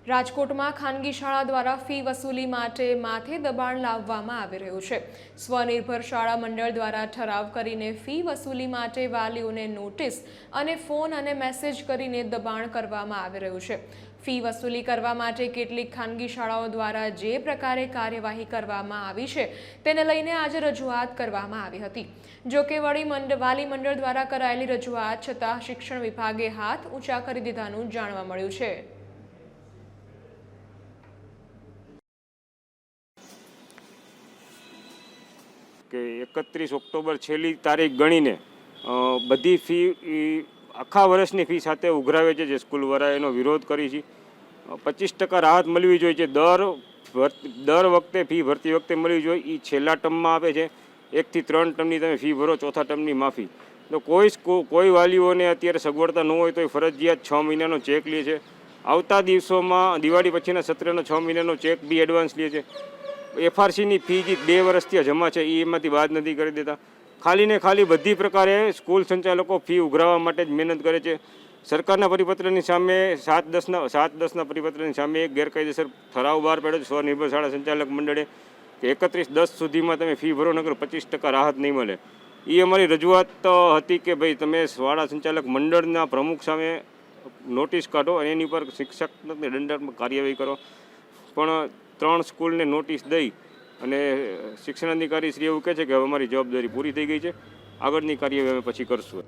રાજકોટમાં ખાનગી શાળા દ્વારા ફી વસૂલી માટે માથે દબાણ લાવવામાં આવી રહ્યું છે। સ્વનિર્ભર શાળા મંડળ દ્વારા ઠરાવ કરીને ફી વસૂલી માટે વાલીઓને નોટિસ અને ફોન અને મેસેજ કરીને દબાણ કરવામાં આવી રહ્યું છે। ફી વસૂલી કરવા માટે કેટલીક ખાનગી શાળાઓ દ્વારા જે પ્રકારે કાર્યવાહી કરવામાં આવી છે તેને લઈને આજે રજૂઆત કરવામાં આવી હતી। જો કે વાલી મંડળ દ્વારા કરાયેલી રજૂઆત છતાં શિક્ષણ વિભાગે હાથ ઊંચા કરી દીધાનું જાણવા મળ્યું છે। કે 31 ઓક્ટોબર છેલ્લી તારીખ ગણીને બધી ફી આખા વર્ષની ફી સાથે ઉઘરાવે છે જે સ્કૂલવાળા એનો વિરોધ કરી છે। 25% રાહત મળવી જોઈએ, દર વખતે ફી ભરતી વખતે મળવી જોઈએ, એ છેલ્લા ટર્મમાં આપે છે। 1 થી 3 ટર્મની તમે ફી ભરો, ચોથા ટર્મની માફી। તો કોઈ વાલીઓને અત્યારે સગવડતા ન હોય તો એ ફરજિયાત 6 મહિનાનો ચેક લે છે। આવતા દિવસોમાં દિવાળી પછીના સત્રનો 6 મહિનાનો ચેક બી એડવાન્સ લે છે। FRCની ફી જે 2 વર્ષથી જમા છે એ એમાંથી બાદ નથી કરી દેતા। ખાલી ને ખાલી બધી પ્રકારે સ્કૂલ સંચાલકો ફી ઉઘરાવવા માટે જ મહેનત કરે છે। સરકારના પરિપત્રની સામે 7/10ના પરિપત્રની સામે એક ગેરકાયદેસર ઠરાવ બહાર પાડ્યો છે સ્વનિર્ભર શાળા સંચાલક મંડળે કે 31/10 સુધીમાં તમે ફી ભરો, નકર 25% રાહત નહીં મળે। એ અમારી રજૂઆત હતી કે ભાઈ તમે શાળા સંચાલક મંડળના પ્રમુખ સામે નોટિસ કાઢો અને એની પર શિક્ષકને દંડાત્મક કાર્યવાહી કરો। પણ 3 સ્કૂલને નોટિસ દઈ અને શિક્ષણાધિકારી શ્રી એવું કહે છે કે હવે અમારી જવાબદારી પૂરી થઈ ગઈ છે, આગળની કાર્યવાહી અમે પછી કરશું।